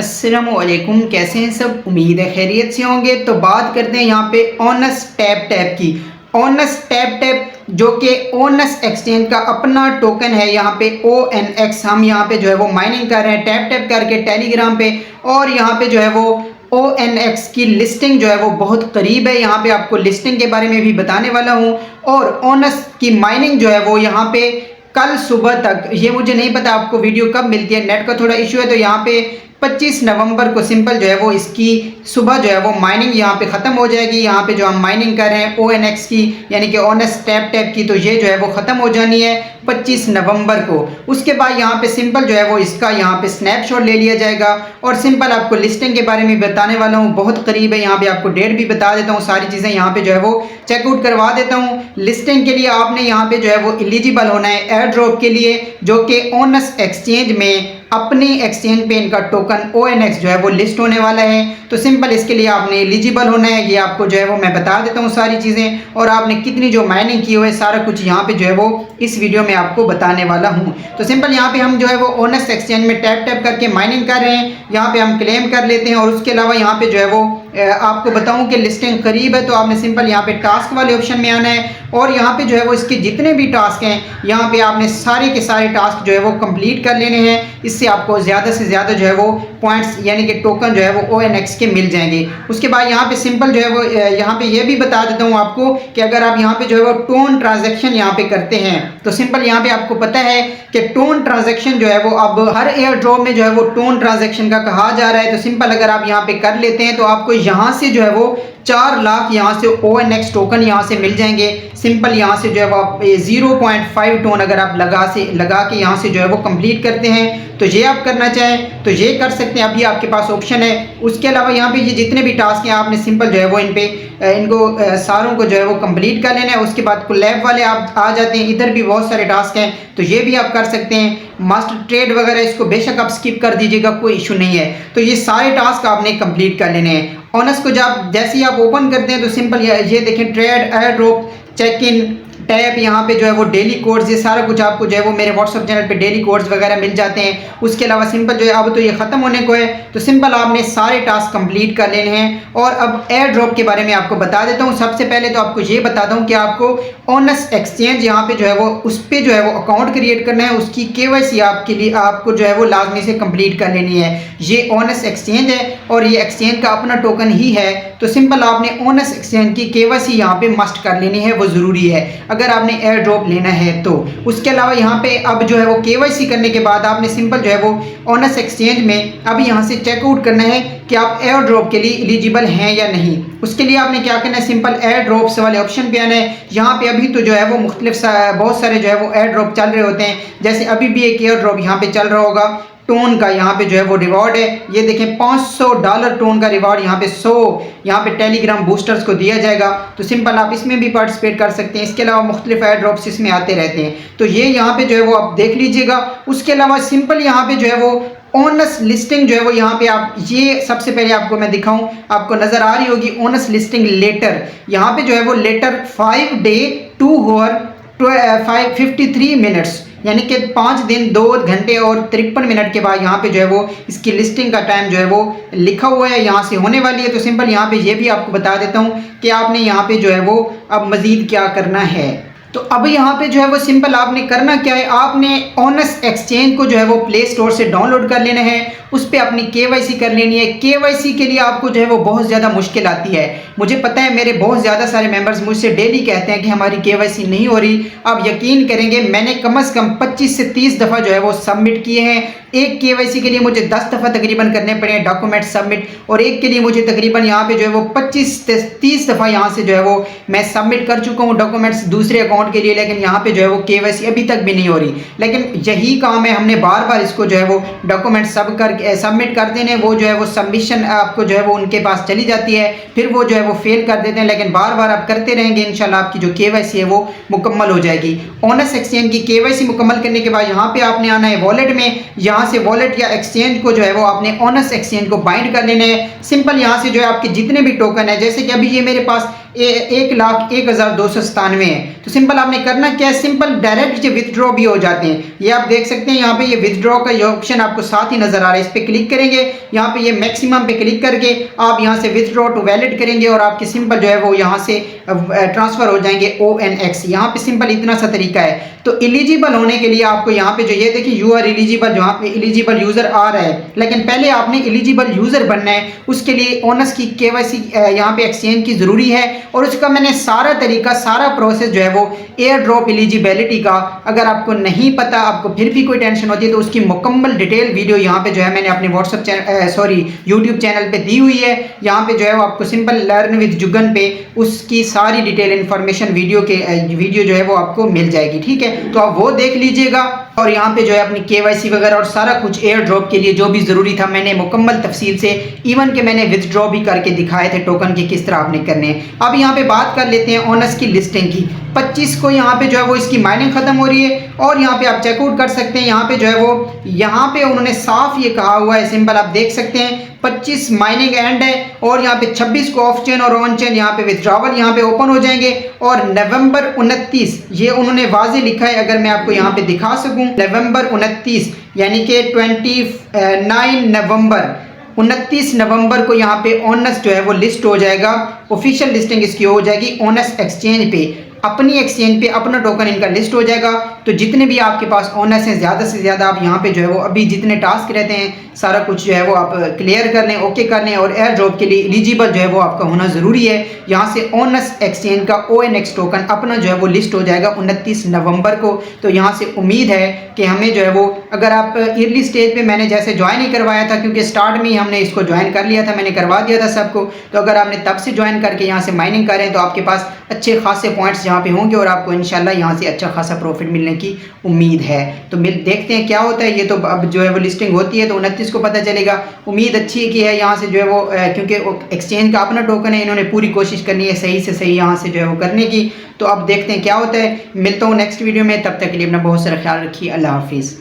अस्सलामुअलैकुम, कैसे हैं सब। उम्मीद है खैरियत से होंगे। तो बात करते हैं यहाँ पे ओनस टैप टैप की। ओनस टैप टैप जो कि ओनस एक्सचेंज का अपना टोकन है, यहाँ पे ONX हम यहाँ पे जो है वो माइनिंग कर रहे हैं टैप टैप करके टेलीग्राम पे। और यहाँ पे जो है वो ONX की लिस्टिंग जो है वो बहुत करीब है। यहाँ पे आपको लिस्टिंग के बारे में भी बताने वाला हूँ। और ओनस की माइनिंग जो है वो यहाँ पे कल सुबह तक, ये मुझे नहीं पता आपको वीडियो कब मिलती है, नेट का थोड़ा इशू है। तो यहाँ पे 25 नवंबर को सिंपल जो है वो इसकी सुबह जो है वो माइनिंग यहाँ पे ख़त्म हो जाएगी। यहाँ पे जो हम माइनिंग कर रहे हैं ONX की यानी कि ओनस टैप टैप की, तो ये जो है वो ख़त्म हो जानी है 25 नवंबर को। उसके बाद यहाँ पे सिंपल जो है वो इसका यहाँ पे स्नैपशॉट ले लिया जाएगा। और सिंपल आपको लिस्टिंग के बारे में बताने वाला हूँ, बहुत करीब है। यहाँ पे आपको डेट भी बता देता हूँ, सारी चीज़ें यहाँ पे जो है वो चेकआउट करवा देता हूँ। लिस्टिंग के लिए आपने यहाँ पे जो है वो एलिजिबल होना है एयर ड्रॉप के लिए, जो कि ओनस एक्सचेंज में अपनी एक्सचेंज पे इनका टोकन ONX जो है वो लिस्ट होने वाला है। तो सिंपल इसके लिए आपने एलिजिबल होना है, ये आपको जो है वो मैं बता देता हूँ सारी चीज़ें। और आपने कितनी जो माइनिंग की हुई है सारा कुछ यहाँ पे जो है वो इस वीडियो में आपको बताने वाला हूँ। तो सिंपल यहाँ पे हम जो है वो ओनस एक्सचेंज में टैप टैप करके माइनिंग कर रहे हैं। यहाँ पे हम क्लेम कर लेते हैं। और उसके अलावा यहाँ पे जो है वो आपको बताऊं कि लिस्टिंग करीब है। तो आपने सिंपल यहाँ पे टास्क वाले ऑप्शन में आना है। और यहाँ पे जो है वो इसके जितने भी टास्क हैं यहाँ पे आपने सारे के सारे टास्क जो है वो कंप्लीट कर लेने हैं। इससे आपको ज़्यादा से ज़्यादा जो है वो पॉइंट्स यानी कि टोकन जो है वो ONX के मिल जाएंगे। उसके बाद यहाँ पे सिंपल जो है वो यहाँ पे ये भी बता देता हूँ आपको कि अगर आप यहाँ पे जो है वो टोन ट्रांजेक्शन यहाँ पे करते हैं तो सिंपल यहाँ पे आपको पता है कि टोन ट्रांजेक्शन जो है वो अब हर एयर ड्रॉप में जो है वो टोन ट्रांजेक्शन का कहा जा रहा है। तो सिंपल अगर आप यहाँ पे कर लेते हैं तो आपको यहाँ से जो है वो 4 लाख यहाँ से ONX टोकन यहाँ से मिल जाएंगे। सिंपल यहाँ से जो है वो आप 0.5 टोन अगर आप लगा के यहाँ से जो है वो कंप्लीट करते हैं तो ये आप करना चाहें तो ये कर सकते हैं, अभी आपके पास ऑप्शन है। उसके अलावा यहाँ पे ये जितने भी टास्क हैं आपने सिंपल जो है वो इनको सारों को जो है वो कंप्लीट कर लेना है। उसके बाद कोलैब वाले आप आ जाते हैं, इधर भी बहुत सारे टास्क हैं तो ये भी आप कर सकते हैं। मास्टर ट्रेड वगैरह इसको बेशक आप स्किप कर दीजिएगा, कोई इशू नहीं है। तो ये सारे टास्क आपने कंप्लीट कर लेने हैं। ओनस को जब जैसे ही आप ओपन करते हैं तो सिंपल ये देखें trade, air drop, check in, tap, यहाँ पे जो है वो डेली कोड्स, ये सारा कुछ आपको जो है वो मेरे व्हाट्सअप चैनल पे डेली कोड्स वगैरह मिल जाते हैं। उसके अलावा सिंपल जो है अब तो ये ख़त्म होने को है तो सिंपल आपने सारे टास्क कंप्लीट कर लेने हैं। और अब एयर ड्रॉप के बारे में आपको बता देता हूँ। सबसे पहले तो आपको ये बताता हूँ कि आपको ओनस एक्सचेंज यहाँ पे जो है वो उस पर जो है वो अकाउंट क्रिएट करना है, उसकी KYC आपके लिए आपको जो है वो लाजमी से कंप्लीट कर लेनी है। ये ओनस एक्सचेंज है और ये एक्सचेंज का अपना टोकन ही है। तो सिंपल आपने ओनस एक्सचेंज की KYC यहाँ पे मस्ट कर लेनी है, वो ज़रूरी है अगर आपने एयर ड्रॉप लेना है तो। उसके अलावा यहाँ पे अब जो है वो KYC करने के बाद आपने सिंपल जो है वो ओनस एक्सचेंज में अब यहाँ से चेकआउट करना है कि आप एयर ड्रॉप के लिए एलिजिबल हैं या नहीं। उसके लिए आपने क्या करना है, सिंपल एयर ड्रॉप्स वाले ऑप्शन पे आना है। यहाँ पे अभी तो जो है वो मुख्तलिफ बहुत सारे जो है वो एयर ड्रॉप चल रहे होते हैं। जैसे अभी भी एक एयर ड्रॉप यहाँ पे चल रहा होगा टोन का, यहाँ पे जो है वो रिवॉर्ड है, ये देखें $500 टोन का रिवॉर्ड यहाँ पे 100 यहाँ पे टेलीग्राम बूस्टर्स को दिया जाएगा। तो सिंपल आप इसमें भी पार्टिसिपेट कर सकते हैं। इसके अलावा मुख्तलिफ एयर ड्रॉप्स इसमें आते रहते हैं तो ये यहाँ पे जो है वो आप देख लीजिएगा। उसके अलावा सिंपल यहाँ पे जो है वो ओनस लिस्टिंग जो है वो यहाँ पे आप ये सबसे पहले आपको मैं दिखाऊं, आपको नजर आ रही होगी ओनस लिस्टिंग लेटर। यहाँ पे जो है वो लेटर 5 डे 2 hour 53 मिनट्स यानी कि 5 दिन 2 घंटे और 53 मिनट के बाद यहाँ पे जो है वो इसकी लिस्टिंग का टाइम जो है वो लिखा हुआ है, यहाँ से होने वाली है। तो सिंपल यहाँ पे ये भी आपको बता देता हूँ कि आपने यहाँ पे जो है वो अब मज़ीद क्या करना है। तो अब यहाँ पे जो है वो सिंपल आपने करना क्या है, आपने ओनस एक्सचेंज को जो है वो प्ले स्टोर से डाउनलोड कर लेना है, उस पर अपनी KYC कर लेनी है। KYC के लिए आपको जो है वो बहुत ज़्यादा मुश्किल आती है। मुझे पता है मेरे बहुत ज़्यादा सारे मेंबर्स मुझसे डेली कहते हैं कि हमारी KYC नहीं हो रही। आप यकीन करेंगे मैंने कम से कम 25 से 30 दफ़ा जो है वो सबमिट किए हैं। एक KYC के लिए मुझे 10 दफ़ा तकरीबन करने पड़े हैं डॉक्यूमेंट सबमिट, और एक के लिए मुझे तकरीबन यहाँ पे जो है वो 25 से 30 दफ़ा यहाँ से जो है वो मैं सबमिट कर चुका हूँ डॉक्यूमेंट्स दूसरे अकाउंट के लिए। लेकिन यहाँ पे जो है वो KYC अभी तक भी नहीं हो रही। लेकिन यही काम है, हमने बार बार इसको जो है वो डॉक्यूमेंट सबमिट कर देने, वो जो है वो सबमिशन आपको जो है वो उनके पास चली जाती है, फिर वो जो है वो फेल कर देते हैं। लेकिन बार बार आप करते रहेंगे इंशाल्लाह आपकी जो KYC है वो मुकम्मल हो जाएगी। ओनस एक्सचेंज की KYC मुकम्मल करने के बाद यहाँ पे आपने आना है वॉलेट में। यहाँ से वॉलेट या एक्सचेंज को जो है वो आपने ओनस एक्सचेंज को बाइंड कर लेना है। सिंपल यहाँ से जो है आपके जितने भी टोकन है, जैसे कि अभी ये मेरे पास 1,01,297 है। तो सिंपल आपने करना क्या है, सिंपल डायरेक्ट जो विथड्रॉ भी हो जाते हैं। ये आप देख सकते हैं यहाँ पे ये विथड्रॉ का ये ऑप्शन आपको साथ ही नजर आ रहा है, इस पे क्लिक करेंगे, यहाँ पे ये मैक्सिमम पे क्लिक करके आप यहाँ से विथड्रॉ टू वैलिड करेंगे और आपके सिंपल जो है वो यहाँ से ट्रांसफर हो जाएंगे ONX। यहाँ पे सिंपल इतना सा तरीका है। तो एलिजिबल होने के लिए आपको यहाँ पे जो ये देखिए यू आर एलिजिबल, जहाँ पे एलिजिबल यूजर आ रहा है, लेकिन पहले आपने एलिजिबल यूजर बनना है। उसके लिए ओनस की KYC यहाँ पे एक्सचेंज की जरूरी है और उसका मैंने सारा तरीका, सारा प्रोसेस जो है वो एयर ड्रॉप एलिजिबिलिटी का, अगर आपको नहीं पता, आपको फिर भी कोई टेंशन होती है तो उसकी मुकम्मल डिटेल वीडियो यहाँ पे जो है मैंने अपने व्हाट्सएप चैनल यूट्यूब चैनल पे दी हुई है। यहाँ पे जो है वो आपको सिंपल लर्न विद जुगन पे उसकी सारी डिटेल इन्फॉर्मेशन वीडियो जो है वो आपको मिल जाएगी, ठीक है। तो आप वो देख लीजिएगा और यहाँ पे जो है अपनी KYC वगैरह और सारा कुछ एयर ड्रॉप के लिए जो भी ज़रूरी था मैंने मुकम्मल तफसील से, इवन के मैंने विथड्रॉ भी करके दिखाए थे टोकन के किस तरह आपने करने हैं। अब यहाँ पे बात कर लेते हैं ओनस की लिस्टिंग की। 25 को यहाँ पे जो है वो इसकी माइनिंग खत्म हो रही है और यहाँ पे आप चेकआउट कर सकते हैं। यहाँ पे जो है वो यहाँ पे उन्होंने साफ ये कहा हुआ है, सिंपल आप देख सकते हैं 25 माइनिंग एंड है और यहाँ पे 26 को ऑफ चेन और ऑन चेन यहाँ पे विथड्रॉवल यहाँ पे ओपन हो जाएंगे और नवंबर 29 ये उन्होंने वाजे लिखा है, अगर मैं आपको यहाँ पे दिखा सकूं, नवंबर 29 यानी कि 29 नवंबर को यहाँ पे ओनस जो है वो लिस्ट हो जाएगा, ऑफिशियल लिस्टिंग इसकी हो जाएगी ओनस एक्सचेंज पे, अपनी एक्सचेंज पे अपना टोकन इनका लिस्ट हो जाएगा। तो जितने भी आपके पास ओनर्स हैं ज़्यादा से ज़्यादा आप यहाँ पे जो है वो अभी जितने टास्क रहते हैं सारा कुछ जो है वो आप क्लियर कर लें, ओके कर लें और एयर ड्रॉप के लिए एलिजिबल जो है वो आपका होना ज़रूरी है। यहाँ से ओनर्स एक्सचेंज का ONX टोकन अपना जो है वो लिस्ट हो जाएगा 29 नवंबर को। तो यहाँ से उम्मीद है कि हमें जो है वो, अगर आप अर्ली स्टेज पे मैंने जैसे ज्वाइन ही करवाया था, क्योंकि स्टार्ट में ही हमने इसको ज्वाइन कर लिया था, मैंने करवा दिया था सबको, तो अगर आपने तब से ज्वाइन करके यहाँ से माइनिंग करें तो आपके पास अच्छे खासे पॉइंट्स यहाँ पे होंगे और आपको इंशाल्लाह यहाँ से अच्छा खासा प्रॉफिट मिलने की उम्मीद है। तो देखते हैं क्या होता है। ये तो अब जो है वो लिस्टिंग होती है तो 29 को पता चलेगा। उम्मीद अच्छी की है यहाँ से जो है वो, क्योंकि एक्सचेंज का अपना टोकन है, इन्होंने पूरी कोशिश करनी है सही से सही यहाँ से जो है वो करने की। तो अब देखते हैं क्या होता है। मिलता हूँ नेक्स्ट वीडियो में, तब तक के लिए अपना बहुत सारा ख्याल रखिए। अल्लाह हाफिज़।